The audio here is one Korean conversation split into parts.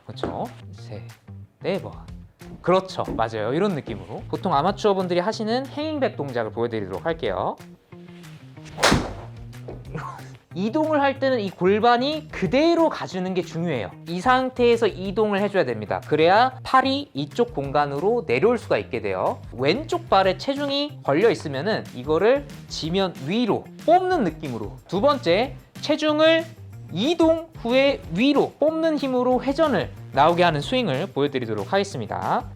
그렇죠. 세, 네 번. 그렇죠. 맞아요. 이런 느낌으로. 보통 아마추어 분들이 하시는 행잉백 동작을 보여드리도록 할게요. 이동을 할 때는 이 골반이 그대로 가주는 게 중요해요. 이 상태에서 이동을 해줘야 됩니다. 그래야 팔이 이쪽 공간으로 내려올 수가 있게 돼요. 왼쪽 발에 체중이 걸려 있으면은 이거를 지면 위로 뽑는 느낌으로. 두 번째, 체중을 이동 후에 위로 뽑는 힘으로 회전을 나오게 하는 스윙을 보여드리도록 하겠습니다.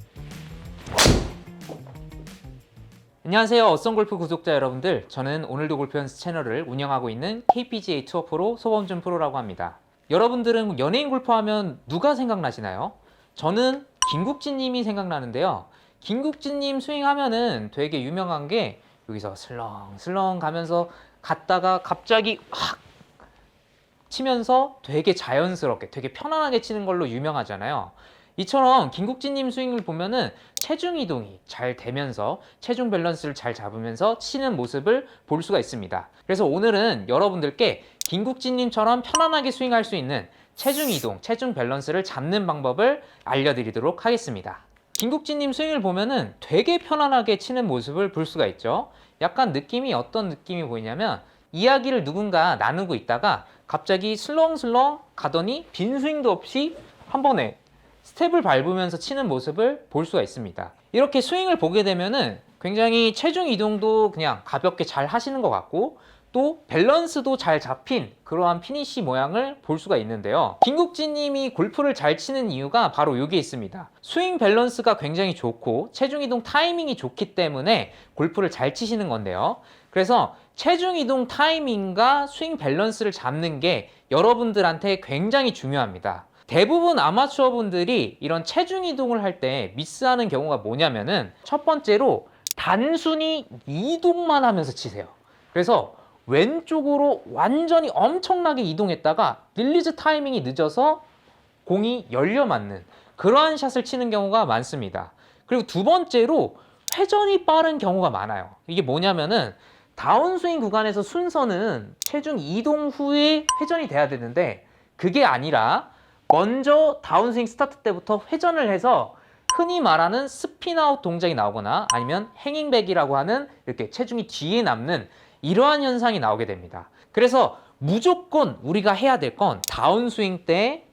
안녕하세요. 어썸골프 구독자 여러분들, 저는 오늘도 골프 연습 채널을 운영하고 있는 KPGA 투어 프로 소범준 프로라고 합니다. 여러분들은 연예인 골프 하면 누가 생각나시나요? 저는 김국진 님이 생각나는데요. 김국진 님 스윙하면은 되게 유명한 게 여기서 슬렁슬렁 가면서 갔다가 갑자기 확 치면서 되게 자연스럽게 되게 편안하게 치는 걸로 유명하잖아요. 이처럼 김국진님 스윙을 보면은 체중 이동이 잘 되면서 체중 밸런스를 잘 잡으면서 치는 모습을 볼 수가 있습니다. 그래서 오늘은 여러분들께 김국진님처럼 편안하게 스윙할 수 있는 체중 이동, 체중 밸런스를 잡는 방법을 알려드리도록 하겠습니다. 김국진님 스윙을 보면은 되게 편안하게 치는 모습을 볼 수가 있죠. 약간 느낌이 어떤 느낌이 보이냐면 이야기를 누군가 나누고 있다가 갑자기 슬렁슬렁 가더니 빈 스윙도 없이 한 번에 스텝을 밟으면서 치는 모습을 볼 수가 있습니다. 이렇게 스윙을 보게 되면은 굉장히 체중 이동도 그냥 가볍게 잘 하시는 것 같고 또 밸런스도 잘 잡힌 그러한 피니쉬 모양을 볼 수가 있는데요. 김국진 님이 골프를 잘 치는 이유가 바로 여기에 있습니다. 스윙 밸런스가 굉장히 좋고 체중 이동 타이밍이 좋기 때문에 골프를 잘 치시는 건데요. 그래서 체중 이동 타이밍과 스윙 밸런스를 잡는 게 여러분들한테 굉장히 중요합니다. 대부분 아마추어 분들이 이런 체중 이동을 할 때 미스하는 경우가 뭐냐면은 첫 번째로 단순히 이동만 하면서 치세요. 그래서 왼쪽으로 완전히 엄청나게 이동했다가 릴리즈 타이밍이 늦어서 공이 열려 맞는 그러한 샷을 치는 경우가 많습니다. 그리고 두 번째로 회전이 빠른 경우가 많아요. 이게 뭐냐면은 다운스윙 구간에서 순서는 체중 이동 후에 회전이 돼야 되는데 그게 아니라 먼저 다운스윙 스타트 때부터 회전을 해서 흔히 말하는 스핀아웃 동작이 나오거나 아니면 행잉백이라고 하는 이렇게 체중이 뒤에 남는 이러한 현상이 나오게 됩니다. 그래서 무조건 우리가 해야 될 건 다운스윙 때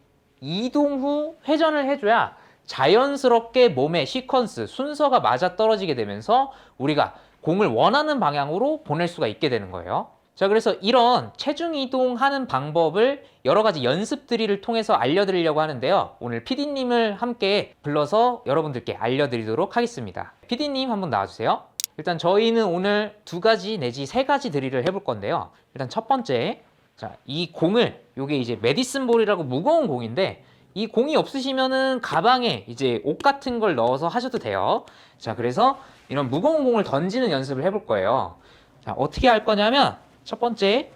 이동 후 회전을 해줘야 자연스럽게 몸의 시퀀스, 순서가 맞아 떨어지게 되면서 우리가 공을 원하는 방향으로 보낼 수가 있게 되는 거예요. 자, 그래서 이런 체중 이동하는 방법을 여러 가지 연습들을 통해서 알려드리려고 하는데요. 오늘 PD님을 함께 불러서 여러분들께 알려드리도록 하겠습니다. PD님 한번 나와주세요. 일단 저희는 오늘 두 가지 내지 세 가지 드릴을 해볼 건데요. 일단 첫 번째, 자, 이 공을, 요게 이제 메디슨 볼이라고 무거운 공인데 이 공이 없으시면은 가방에 이제 옷 같은 걸 넣어서 하셔도 돼요. 자, 그래서 이런 무거운 공을 던지는 연습을 해볼 거예요. 자, 어떻게 할 거냐면 첫 번째,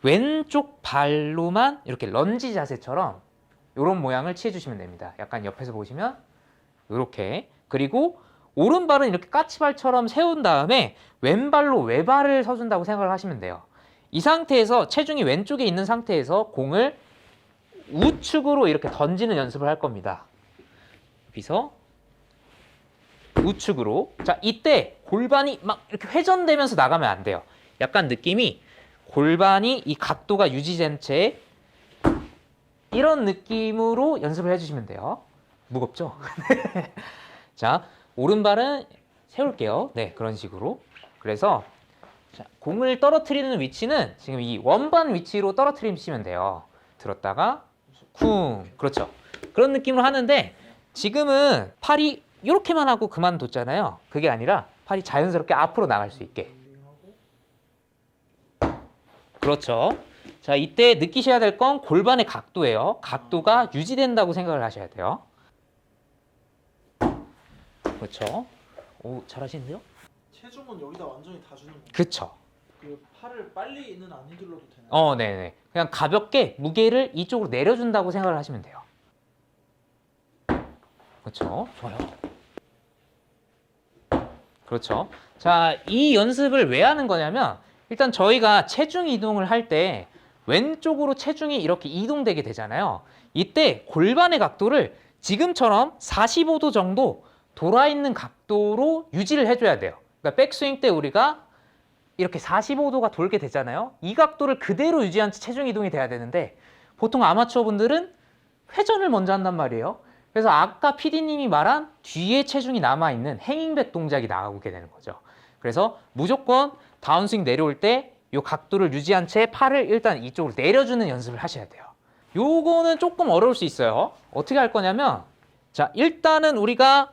왼쪽 발로만 이렇게 런지 자세처럼 이런 모양을 취해주시면 됩니다. 약간 옆에서 보시면 이렇게. 그리고 오른발은 이렇게 까치발처럼 세운 다음에 왼발로 외발을 서준다고 생각을 하시면 돼요. 이 상태에서 체중이 왼쪽에 있는 상태에서 공을 우측으로 이렇게 던지는 연습을 할 겁니다. 여기서 우측으로. 자, 이때 골반이 막 이렇게 회전되면서 나가면 안 돼요. 약간 느낌이 골반이 이 각도가 유지된 채 이런 느낌으로 연습을 해주시면 돼요. 무겁죠? 자, 오른발은 세울게요. 네, 그런 식으로. 그래서 자, 공을 떨어뜨리는 위치는 지금 이 원반 위치로 떨어뜨리시면 돼요. 들었다가 쿵. 그렇죠. 그런 느낌으로 하는데 지금은 팔이 이렇게만 하고 그만뒀잖아요. 그게 아니라 팔이 자연스럽게 앞으로 나갈 수 있게. 그렇죠. 자, 이때 느끼셔야 될 건 골반의 각도예요. 각도가 유지된다고 생각을 하셔야 돼요. 그렇죠. 오, 잘하시는데요? 체중은 여기다 완전히 다 주는 건가요? 그렇죠. 그 팔을 빨리는 안 휘둘러도 되나요? 네네. 그냥 가볍게 무게를 이쪽으로 내려준다고 생각을 하시면 돼요. 그렇죠. 좋아요. 그렇죠. 자, 이 연습을 왜 하는 거냐면 일단 저희가 체중 이동을 할 때 왼쪽으로 체중이 이렇게 이동되게 되잖아요. 이때 골반의 각도를 지금처럼 45도 정도 돌아 있는 각도로 유지를 해줘야 돼요. 그러니까 백스윙 때 우리가 이렇게 45도가 돌게 되잖아요. 이 각도를 그대로 유지한 채 체중 이동이 돼야 되는데 보통 아마추어 분들은 회전을 먼저 한단 말이에요. 그래서 아까 PD님이 말한 뒤에 체중이 남아있는 행잉백 동작이 나오게 되는 거죠. 그래서 무조건 다운스윙 내려올 때 이 각도를 유지한 채 팔을 일단 이쪽으로 내려주는 연습을 하셔야 돼요. 요거는 조금 어려울 수 있어요. 어떻게 할 거냐면, 자, 일단은 우리가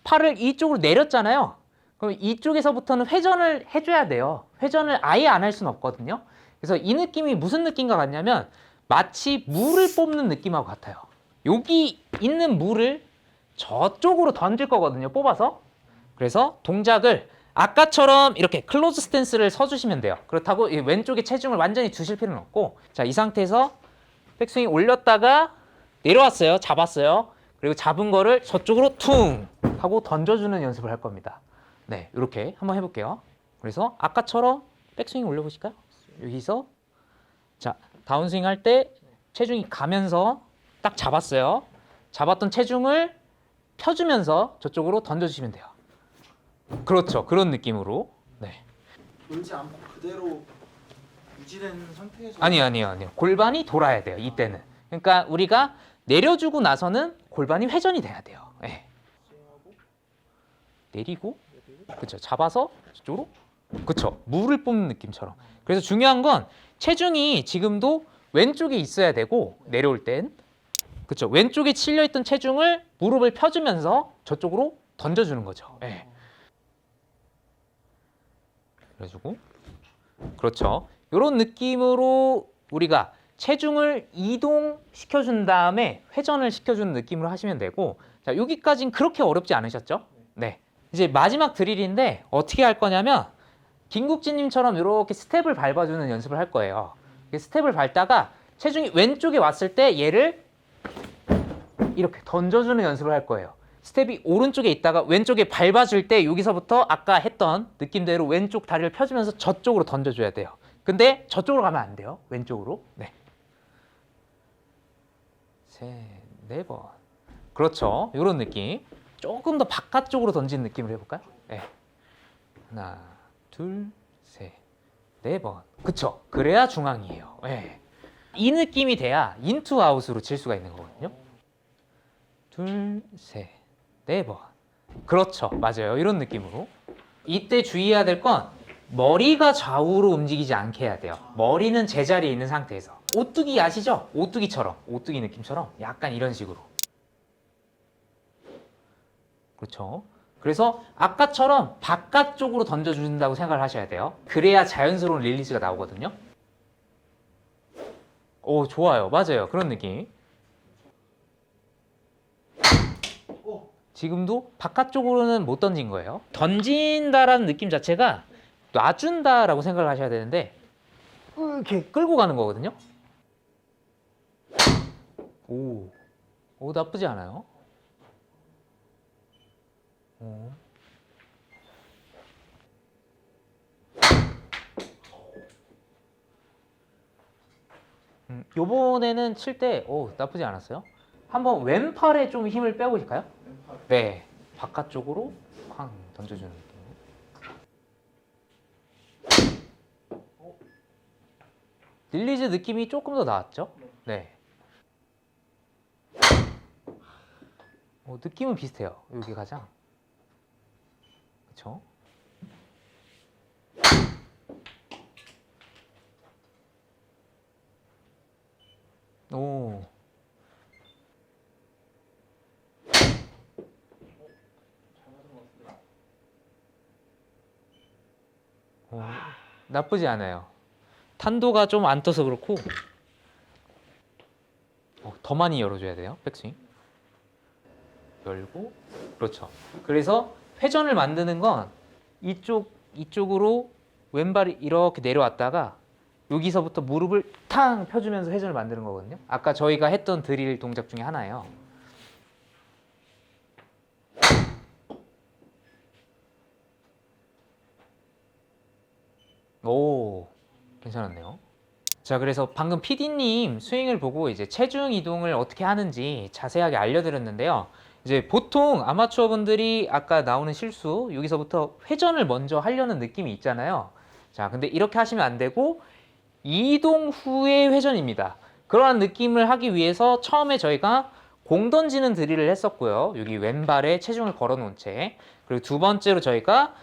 팔을 이쪽으로 내렸잖아요. 그럼 이쪽에서부터는 회전을 해줘야 돼요. 회전을 아예 안 할 수는 없거든요. 그래서 이 느낌이 무슨 느낌과 같냐면 마치 물을 뽑는 느낌하고 같아요. 여기 있는 물을 저쪽으로 던질 거거든요. 뽑아서. 그래서 동작을 아까처럼 이렇게 클로즈 스탠스를 서주시면 돼요. 그렇다고 왼쪽에 체중을 완전히 두실 필요는 없고, 자, 이 상태에서 백스윙 올렸다가 내려왔어요. 잡았어요. 그리고 잡은 거를 저쪽으로 퉁 하고 던져주는 연습을 할 겁니다. 네, 이렇게 한번 해볼게요. 그래서 아까처럼 백스윙 올려보실까요? 여기서 자, 다운스윙 할 때 체중이 가면서 딱 잡았어요. 잡았던 체중을 펴주면서 저쪽으로 던져주시면 돼요. 그렇죠. 그런 느낌으로. 네. 돌지 않고 그대로 유지된 상태에서 아니요. 골반이 돌아야 돼요. 이때는. 그러니까 우리가 내려주고 나서는 골반이 회전이 돼야 돼요. 네. 스윙하고 내리고, 내리고 그렇죠. 잡아서 저쪽으로, 그렇죠. 물을 뽑는 느낌처럼. 그래서 중요한 건 체중이 지금도 왼쪽에 있어야 되고 내려올 땐, 그렇죠. 왼쪽에 실려 있던 체중을 무릎을 펴주면서 저쪽으로 던져주는 거죠. 네. 그래가지고, 그렇죠. 이런 느낌으로 우리가 체중을 이동시켜준 다음에 회전을 시켜주는 느낌으로 하시면 되고, 자, 여기까지는 그렇게 어렵지 않으셨죠? 네. 이제 마지막 드릴인데 어떻게 할 거냐면 김국진님처럼 이렇게 스텝을 밟아주는 연습을 할 거예요. 스텝을 밟다가 체중이 왼쪽에 왔을 때 얘를 이렇게 던져주는 연습을 할 거예요. 스텝이 오른쪽에 있다가 왼쪽에 밟아줄 때 여기서부터 아까 했던 느낌대로 왼쪽 다리를 펴주면서 저쪽으로 던져줘야 돼요. 근데 저쪽으로 가면 안 돼요. 왼쪽으로. 네. 셋, 네 번. 그렇죠. 이런 느낌. 조금 더 바깥쪽으로 던지는 느낌을 해볼까요? 네. 하나, 둘, 셋, 네 번. 그쵸. 그래야 중앙이에요. 네. 이 느낌이 돼야 인투 아웃으로 칠 수가 있는 거거든요. 둘, 셋, 네 번. 그렇죠. 맞아요. 이런 느낌으로. 이때 주의해야 될 건 머리가 좌우로 움직이지 않게 해야 돼요. 머리는 제자리에 있는 상태에서. 오뚜기 아시죠? 오뚜기처럼. 오뚜기 느낌처럼 약간 이런 식으로. 그렇죠. 그래서 아까처럼 바깥쪽으로 던져준다고 생각을 하셔야 돼요. 그래야 자연스러운 릴리즈가 나오거든요. 오, 좋아요. 맞아요. 그런 느낌. 지금도 바깥쪽으로는 못 던진 거예요. 던진다라는 느낌 자체가 놔준다라고 생각을 하셔야 되는데 이렇게 끌고 가는 거거든요. 오, 나쁘지 않아요. 오. 요번에는 칠 때 나쁘지 않았어요. 한번 왼팔에 좀 힘을 빼보실까요? 왼팔. 네, 바깥쪽으로 쾅 던져주는 느낌. 릴리즈 느낌이 조금 더 나았죠? 네. 느낌은 비슷해요. 여기 가장. 그렇죠? 오. 나쁘지 않아요. 탄도가 좀 안 떠서 그렇고 더 많이 열어줘야 돼요. 백스윙 열고, 그렇죠. 그래서 회전을 만드는 건 이쪽으로 왼발이 이렇게 내려왔다가 여기서부터 무릎을 탕 펴주면서 회전을 만드는 거거든요. 아까 저희가 했던 드릴 동작 중에 하나예요. 오, 괜찮았네요. 자, 그래서 방금 PD님 스윙을 보고 이제 체중 이동을 어떻게 하는지 자세하게 알려드렸는데요. 이제 보통 아마추어 분들이 아까 나오는 실수, 여기서부터 회전을 먼저 하려는 느낌이 있잖아요. 자, 근데 이렇게 하시면 안 되고 이동 후의 회전입니다. 그러한 느낌을 하기 위해서 처음에 저희가 공 던지는 드릴을 했었고요. 여기 왼발에 체중을 걸어 놓은 채. 그리고 두 번째로 저희가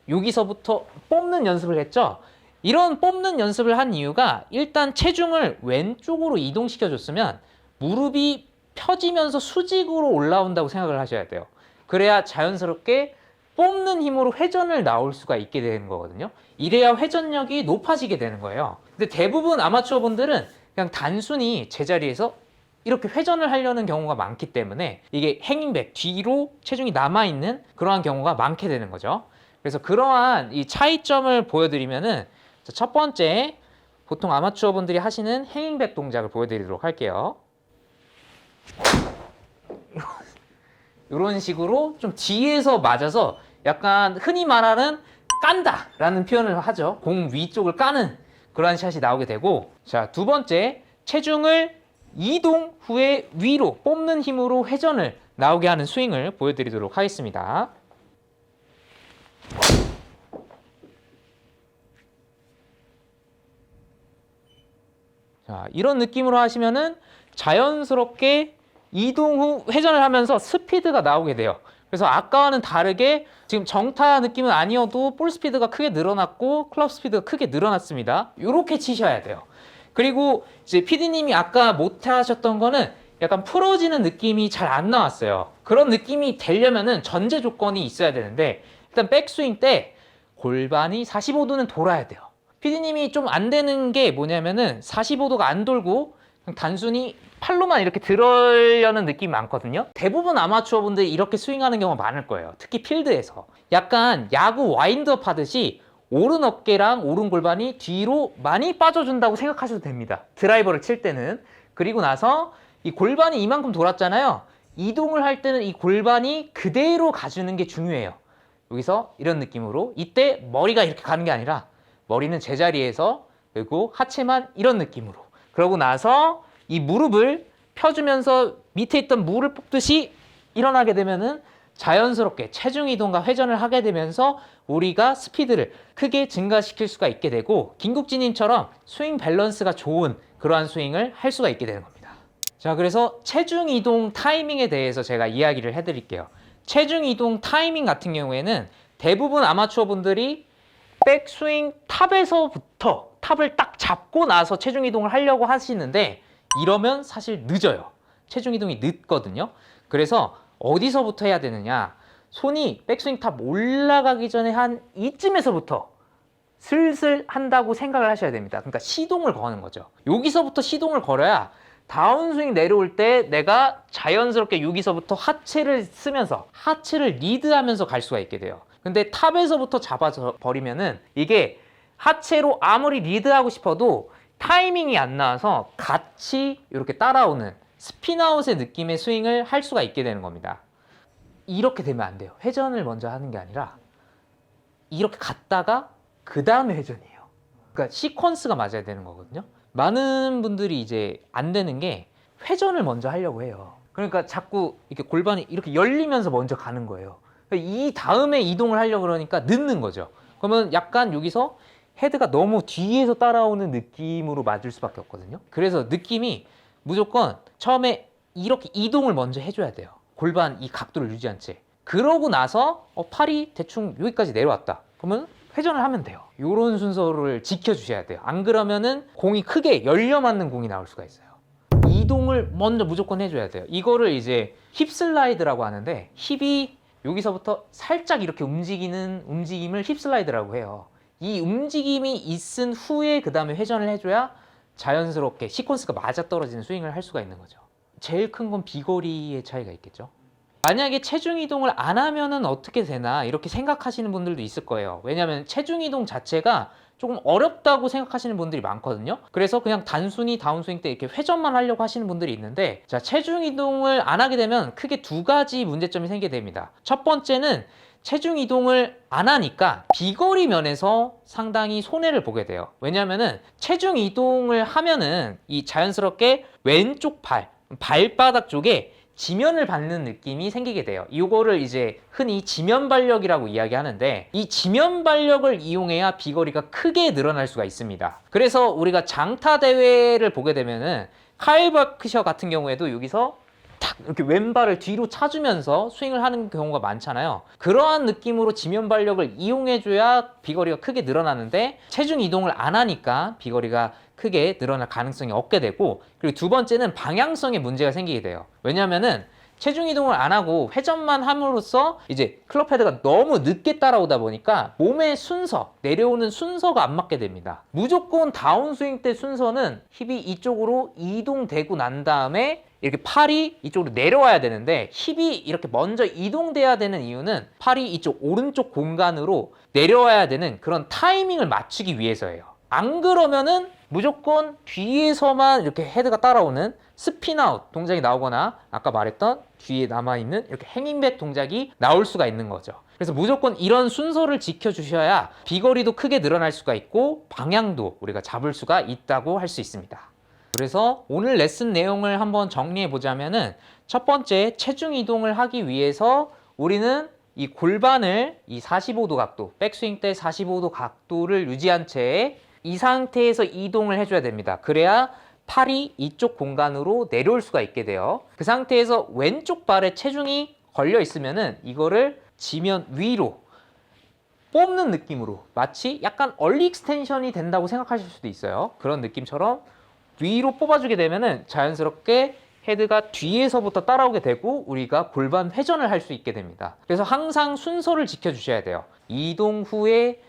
여기서부터 뽑는 연습을 했죠. 이런 뽑는 연습을 한 이유가 일단 체중을 왼쪽으로 이동시켜 줬으면 무릎이 펴지면서 수직으로 올라온다고 생각을 하셔야 돼요. 그래야 자연스럽게 뽑는 힘으로 회전을 나올 수가 있게 되는 거거든요. 이래야 회전력이 높아지게 되는 거예요. 근데 대부분 아마추어 분들은 그냥 단순히 제자리에서 이렇게 회전을 하려는 경우가 많기 때문에 이게 행잉백 뒤로 체중이 남아있는 그러한 경우가 많게 되는 거죠. 그래서 그러한 이 차이점을 보여드리면은 첫 번째, 보통 아마추어 분들이 하시는 행잉백 동작을 보여드리도록 할게요. 이런 식으로 좀 뒤에서 맞아서 약간 흔히 말하는 깐다 라는 표현을 하죠. 공 위쪽을 까는 그러한 샷이 나오게 되고, 자, 두 번째, 체중을 이동 후에 위로 뽑는 힘으로 회전을 나오게 하는 스윙을 보여드리도록 하겠습니다. 자, 이런 느낌으로 하시면은 자연스럽게 이동 후 회전을 하면서 스피드가 나오게 돼요. 그래서 아까와는 다르게 지금 정타 느낌은 아니어도 볼 스피드가 크게 늘어났고 클럽 스피드가 크게 늘어났습니다. 이렇게 치셔야 돼요. 그리고 이제 PD님이 아까 못 하셨던 거는 약간 풀어지는 느낌이 잘 안 나왔어요. 그런 느낌이 되려면은 전제 조건이 있어야 되는데, 일단 백스윙 때 골반이 45도는 돌아야 돼요. PD님이 좀 안 되는 게 뭐냐면은 45도가 안 돌고 그냥 단순히 팔로만 이렇게 들으려는 느낌이 많거든요. 대부분 아마추어 분들이 이렇게 스윙하는 경우가 많을 거예요. 특히 필드에서 약간 야구 와인드업 하듯이 오른 어깨랑 오른 골반이 뒤로 많이 빠져준다고 생각하셔도 됩니다. 드라이버를 칠 때는. 그리고 나서 이 골반이 이만큼 돌았잖아요. 이동을 할 때는 이 골반이 그대로 가주는 게 중요해요. 여기서 이런 느낌으로, 이때 머리가 이렇게 가는 게 아니라 머리는 제자리에서, 그리고 하체만 이런 느낌으로, 그러고 나서 이 무릎을 펴주면서 밑에 있던 물을 뽑듯이 일어나게 되면은 자연스럽게 체중 이동과 회전을 하게 되면서 우리가 스피드를 크게 증가시킬 수가 있게 되고, 김국진님처럼 스윙 밸런스가 좋은 그러한 스윙을 할 수가 있게 되는 겁니다. 자, 그래서 체중 이동 타이밍에 대해서 제가 이야기를 해드릴게요. 체중 이동 타이밍 같은 경우에는 대부분 아마추어 분들이 백스윙 탑에서부터 탑을 딱 잡고 나서 체중 이동을 하려고 하시는데, 이러면 사실 늦어요. 체중 이동이 늦거든요. 그래서 어디서부터 해야 되느냐, 손이 백스윙 탑 올라가기 전에 한 이쯤에서부터 슬슬 한다고 생각을 하셔야 됩니다. 그러니까 시동을 거는 거죠. 여기서부터 시동을 걸어야 다운스윙 내려올 때 내가 자연스럽게 여기서부터 하체를 쓰면서 하체를 리드하면서 갈 수가 있게 돼요. 근데 탑에서부터 잡아버리면은 이게 하체로 아무리 리드하고 싶어도 타이밍이 안 나와서 같이 이렇게 따라오는 스피나웃의 느낌의 스윙을 할 수가 있게 되는 겁니다. 이렇게 되면 안 돼요. 회전을 먼저 하는 게 아니라 이렇게 갔다가 그 다음에 회전이에요. 그러니까 시퀀스가 맞아야 되는 거거든요. 많은 분들이 이제 안 되는 게 회전을 먼저 하려고 해요. 그러니까 자꾸 이렇게 골반이 이렇게 열리면서 먼저 가는 거예요. 이 다음에 이동을 하려고 그러니까 늦는 거죠. 그러면 약간 여기서 헤드가 너무 뒤에서 따라오는 느낌으로 맞을 수밖에 없거든요. 그래서 느낌이 무조건 처음에 이렇게 이동을 먼저 해줘야 돼요. 골반 이 각도를 유지한 채. 그러고 나서 팔이 대충 여기까지 내려왔다. 그러면 회전을 하면 돼요. 이런 순서를 지켜주셔야 돼요. 안 그러면은 공이 크게 열려 맞는 공이 나올 수가 있어요. 이동을 먼저 무조건 해줘야 돼요. 이거를 이제 힙 슬라이드라고 하는데, 힙이 여기서부터 살짝 이렇게 움직이는 움직임을 힙 슬라이드라고 해요. 이 움직임이 있은 후에 그 다음에 회전을 해줘야 자연스럽게 시퀀스가 맞아떨어지는 스윙을 할 수가 있는 거죠. 제일 큰 건 비거리의 차이가 있겠죠. 만약에 체중 이동을 안 하면은 어떻게 되나 이렇게 생각하시는 분들도 있을 거예요. 왜냐하면 체중 이동 자체가 조금 어렵다고 생각하시는 분들이 많거든요. 그래서 그냥 단순히 다운스윙 때 이렇게 회전만 하려고 하시는 분들이 있는데, 자, 체중 이동을 안 하게 되면 크게 두 가지 문제점이 생기게 됩니다. 첫 번째는 체중 이동을 안 하니까 비거리 면에서 상당히 손해를 보게 돼요. 왜냐하면은 체중 이동을 하면은 이 자연스럽게 왼쪽 발바닥 쪽에 지면을 받는 느낌이 생기게 돼요. 이거를 이제 흔히 지면 발력이라고 이야기하는데, 이 지면 발력을 이용해야 비거리가 크게 늘어날 수가 있습니다. 그래서 우리가 장타 대회를 보게 되면은 카일 버크셔 같은 경우에도 여기서 탁 이렇게 왼발을 뒤로 차주면서 스윙을 하는 경우가 많잖아요. 그러한 느낌으로 지면 발력을 이용해줘야 비거리가 크게 늘어나는데, 체중 이동을 안 하니까 비거리가 크게 늘어날 가능성이 없게 되고, 그리고 두 번째는 방향성에 문제가 생기게 돼요. 왜냐하면은 체중 이동을 안 하고 회전만 함으로써 이제 클럽 헤드가 너무 늦게 따라오다 보니까 몸의 순서, 내려오는 순서가 안 맞게 됩니다. 무조건 다운스윙 때 순서는 힙이 이쪽으로 이동되고 난 다음에 이렇게 팔이 이쪽으로 내려와야 되는데, 힙이 이렇게 먼저 이동돼야 되는 이유는 팔이 이쪽 오른쪽 공간으로 내려와야 되는 그런 타이밍을 맞추기 위해서예요. 안 그러면은 무조건 뒤에서만 이렇게 헤드가 따라오는 스핀아웃 동작이 나오거나, 아까 말했던 뒤에 남아있는 이렇게 행잉백 동작이 나올 수가 있는 거죠. 그래서 무조건 이런 순서를 지켜주셔야 비거리도 크게 늘어날 수가 있고 방향도 우리가 잡을 수가 있다고 할 수 있습니다. 그래서 오늘 레슨 내용을 한번 정리해 보자면은, 첫 번째, 체중 이동을 하기 위해서 우리는 이 골반을 이 45도 각도, 백스윙 때 45도 각도를 유지한 채 이 상태에서 이동을 해줘야 됩니다. 그래야 팔이 이쪽 공간으로 내려올 수가 있게 돼요. 그 상태에서 왼쪽 발에 체중이 걸려 있으면은 이거를 지면 위로 뽑는 느낌으로, 마치 약간 얼리 익스텐션이 된다고 생각하실 수도 있어요. 그런 느낌처럼 위로 뽑아주게 되면은 자연스럽게 헤드가 뒤에서부터 따라오게 되고 우리가 골반 회전을 할 수 있게 됩니다. 그래서 항상 순서를 지켜주셔야 돼요. 이동 후에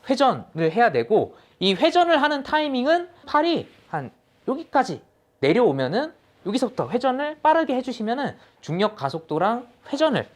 회전을 해야 되고, 이 회전을 하는 타이밍은 팔이 한 여기까지 내려오면은 여기서부터 회전을 빠르게 해주시면은 중력 가속도랑 회전을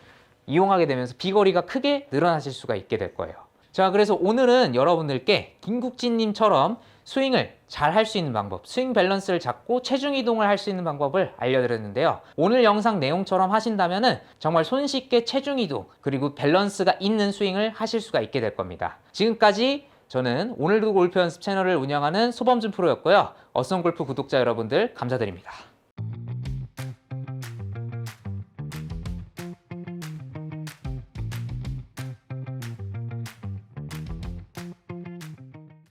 이용하게 되면서 비거리가 크게 늘어나실 수가 있게 될 거예요. 자, 그래서 오늘은 여러분들께 김국진님처럼 스윙을 잘 할 수 있는 방법, 스윙 밸런스를 잡고 체중 이동을 할 수 있는 방법을 알려드렸는데요. 오늘 영상 내용처럼 하신다면은 정말 손쉽게 체중 이동 그리고 밸런스가 있는 스윙을 하실 수가 있게 될 겁니다. 지금까지 저는 오늘도 골프 연습 채널을 운영하는 소범준 프로였고요. 어썸 골프 구독자 여러분들 감사드립니다.